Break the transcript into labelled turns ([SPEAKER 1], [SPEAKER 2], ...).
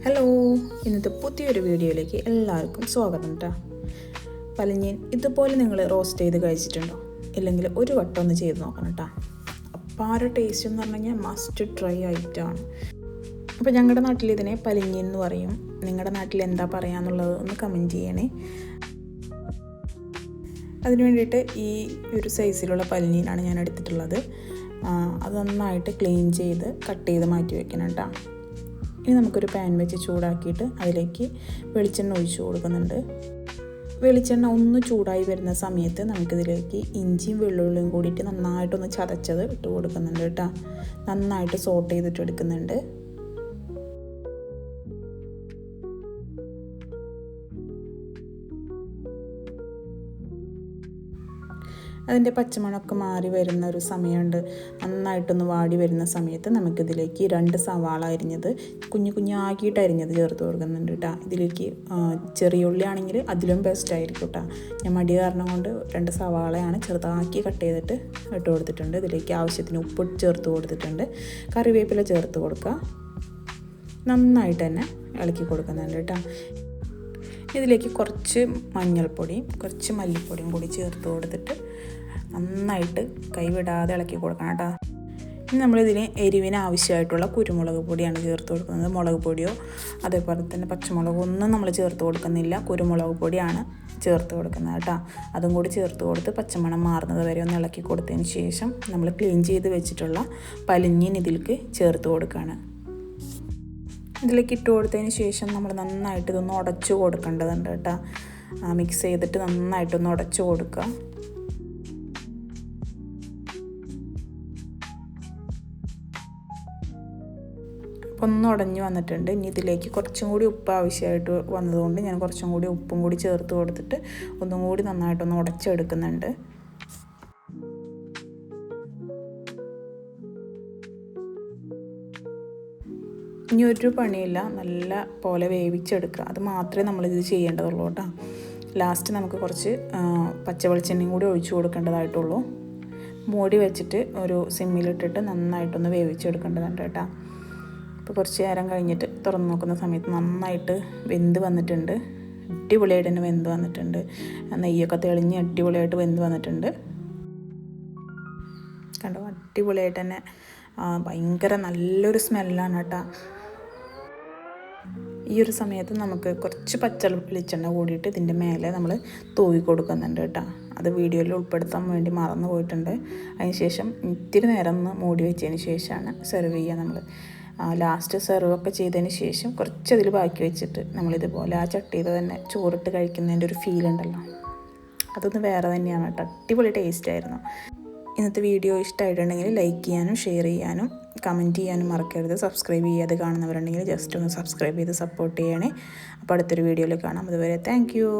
[SPEAKER 1] Hello, ഇന്നത്തെ പുതിയൊരു വീഡിയോയിലേക്ക് എല്ലാവർക്കും സ്വാഗതം കേട്ടോ. പലിഞ്ഞീൻ ഇതുപോലെ നിങ്ങൾ റോസ്റ്റ് ചെയ്ത് കഴിച്ചിട്ടുണ്ടോ? ഇല്ലെങ്കിൽ ഒരു വട്ടം ഒന്ന് ചെയ്ത് നോക്കണം കേട്ടോ. അപ്പാര ടേസ്റ്റ് എന്ന് പറഞ്ഞു കഴിഞ്ഞാൽ മസ്റ്റ് ട്രൈ ആയിട്ടാണ്. അപ്പോൾ ഞങ്ങളുടെ നാട്ടിൽ ഇതിനെ പലിഞ്ഞീൻ എന്ന് പറയും. നിങ്ങളുടെ നാട്ടിൽ എന്താ പറയാന്നുള്ളത് ഒന്ന് കമൻറ്റ് ചെയ്യണേ. അതിന് വേണ്ടിയിട്ട് ഈ ഒരു സൈസിലുള്ള പലിഞ്ഞീനാണ് ഞാൻ എടുത്തിട്ടുള്ളത്. അത് നന്നായിട്ട് ക്ലീൻ ചെയ്ത് കട്ട് ചെയ്ത് മാറ്റി വെക്കണം കേട്ടോ. ഇനി നമുക്കൊരു പാൻ വെച്ച് ചൂടാക്കിയിട്ട് അതിലേക്ക് വെളിച്ചെണ്ണ ഒഴിച്ച് കൊടുക്കുന്നുണ്ട്. വെളിച്ചെണ്ണ ഒന്ന് ചൂടായി വരുന്ന സമയത്ത് നമുക്കിതിലേക്ക് ഇഞ്ചിയും വെള്ളുള്ളിയും കൂടിയിട്ട് നന്നായിട്ടൊന്ന് ചതച്ചത് ഇട്ട് കൊടുക്കുന്നുണ്ട് കേട്ടോ. നന്നായിട്ട് സോട്ട് ചെയ്തിട്ട് എടുക്കുന്നുണ്ട്. അതിൻ്റെ പച്ചമണമൊക്കെ മാറി വരുന്ന ഒരു സമയമുണ്ട്. നന്നായിട്ടൊന്ന് വാടി വരുന്ന സമയത്ത് നമുക്കിതിലേക്ക് 2 സവാള അരിഞ്ഞത് കുഞ്ഞാക്കിയിട്ട് അരിഞ്ഞത് ചേർത്ത് കൊടുക്കുന്നുണ്ട് കേട്ടോ. ഇതിലേക്ക് ചെറിയ ഉള്ളി ആണെങ്കിൽ അതിലും ബെസ്റ്റ് ആയിരിക്കും കേട്ടോ. ഞാൻ മടി കാരണം കൊണ്ട് 2 സവാളയാണ് ചെറുതാക്കി കട്ട് ചെയ്തിട്ട് ഇട്ട് കൊടുത്തിട്ടുണ്ട്. ഇതിലേക്ക് ആവശ്യത്തിന് ഉപ്പ് ചേർത്ത് കൊടുത്തിട്ടുണ്ട്. കറിവേപ്പില ചേർത്ത് കൊടുക്കുക. നന്നായിട്ട് തന്നെ ഇളക്കി കൊടുക്കുന്നുണ്ട് കേട്ടോ. ഇതിലേക്ക് കുറച്ച് മഞ്ഞൾപ്പൊടിയും കുറച്ച് മല്ലിപ്പൊടിയും കൂടി ചേർത്ത് കൊടുത്തിട്ട് നന്നായിട്ട് കൈവിടാതെ ഇളക്കി കൊടുക്കണം കേട്ടോ. ഇനി നമ്മളിതിന് എരിവിന് ആവശ്യമായിട്ടുള്ള കുരുമുളക് പൊടിയാണ് ചേർത്ത് കൊടുക്കുന്നത്. മുളക് പൊടിയോ അതേപോലെ തന്നെ പച്ചമുളകോ ഒന്നും നമ്മൾ ചേർത്ത് കൊടുക്കുന്നില്ല. കുരുമുളക് പൊടിയാണ് ചേർത്ത് കൊടുക്കുന്നത് കേട്ടോ. അതും കൂടി ചേർത്ത് കൊടുത്ത് പച്ചമണം മാറുന്നത് വരെ ഒന്ന് ഇളക്കി കൊടുത്തതിന് ശേഷം നമ്മൾ ക്ലീൻ ചെയ്ത് വെച്ചിട്ടുള്ള പലിഞ്ഞീൻ ഇതിലേക്ക് ചേർത്ത് കൊടുക്കുകയാണ്. ഇതിലേക്ക് ഇട്ട് കൊടുത്തതിന് ശേഷം നമ്മൾ നന്നായിട്ട് ഇതൊന്ന് ഉടച്ച് കൊടുക്കേണ്ടതുണ്ട് കേട്ടോ. മിക്സ് ചെയ്തിട്ട് നന്നായിട്ടൊന്ന് ഉടച്ച് കൊടുക്കുക. ഒന്ന് ഉടഞ്ഞ് വന്നിട്ടുണ്ട്. ഇനി ഇതിലേക്ക് കുറച്ചും കൂടി ഉപ്പ് ആവശ്യമായിട്ട് വന്നതുകൊണ്ട് ഞാൻ കുറച്ചും കൂടി ഉപ്പും കൂടി ചേർത്ത് കൊടുത്തിട്ട് ഒന്നും കൂടി നന്നായിട്ടൊന്ന് ഉടച്ചെടുക്കുന്നുണ്ട്. ഇനി ഒരു പണിയില്ല, നല്ല പോലെ വേവിച്ചെടുക്കുക. അത് മാത്രമേ നമ്മളിത് ചെയ്യേണ്ടതുള്ളൂ കേട്ടോ. ലാസ്റ്റ് നമുക്ക് കുറച്ച് പച്ച വെളിച്ചെണ്ണയും കൂടി ഒഴിച്ചു കൊടുക്കേണ്ടതായിട്ടുള്ളൂ. മൂടി വെച്ചിട്ട് ഒരു സിമ്മിലിട്ടിട്ട് നന്നായിട്ടൊന്ന് വേവിച്ചെടുക്കേണ്ടതുണ്ട് കേട്ടോ. ഇപ്പോൾ കുറച്ച് നേരം കഴിഞ്ഞിട്ട് തുറന്ന് നോക്കുന്ന സമയത്ത് നന്നായിട്ട് വെന്ത് വന്നിട്ടുണ്ട്. അടിപൊളിയായിട്ട് തന്നെ വെന്ത് വന്നിട്ടുണ്ട്. നെയ്യൊക്കെ തെളിഞ്ഞ് അടിപൊളിയായിട്ട് വെന്ത് വന്നിട്ടുണ്ട്. കണ്ടോ, അടിപൊളിയായിട്ട് തന്നെ ഭയങ്കര നല്ലൊരു സ്മെല്ലാണ് കേട്ടോ. ഈ ഒരു സമയത്ത് നമുക്ക് കുറച്ച് പച്ച വെളിച്ചെണ്ണ കൂടിയിട്ട് ഇതിൻ്റെ മേലെ നമ്മൾ തൂവി കൊടുക്കുന്നുണ്ട് കേട്ടോ. അത് വീഡിയോയിൽ ഉൾപ്പെടുത്താൻ വേണ്ടി മറന്നു പോയിട്ടുണ്ട്. അതിനുശേഷം ഇത്തിരി നേരം ഒന്ന് മൂടി വെച്ചതിന് ശേഷമാണ് സെർവ് ചെയ്യുക. നമ്മൾ ലാസ്റ്റ് സെർവൊക്കെ ചെയ്തതിന് ശേഷം കുറച്ചതിൽ ബാക്കി വെച്ചിട്ട് നമ്മളിതുപോലെ ആ ചട്ടിയിൽ തന്നെ ചോറിട്ട് കഴിക്കുന്നതിൻ്റെ ഒരു ഫീൽ ഉണ്ടല്ലോ, അതൊന്ന് വേറെ തന്നെയാണ് കേട്ടോ. അടിപൊളി ടേസ്റ്റായിരുന്നു. ഇന്നത്തെ വീഡിയോ ഇഷ്ടമായിട്ടുണ്ടെങ്കിൽ ലൈക്ക് ചെയ്യാനും ഷെയർ ചെയ്യാനും കമൻറ്റ് ചെയ്യാനും മറക്കരുത്. സബ്സ്ക്രൈബ് ചെയ്യാതെ കാണുന്നവരുണ്ടെങ്കിൽ ജസ്റ്റ് ഒന്ന് സബ്സ്ക്രൈബ് ചെയ്ത് സപ്പോർട്ട് ചെയ്യണേ. അപ്പോൾ അടുത്തൊരു വീഡിയോയിൽ കാണാം. അതുവരെ താങ്ക് യു.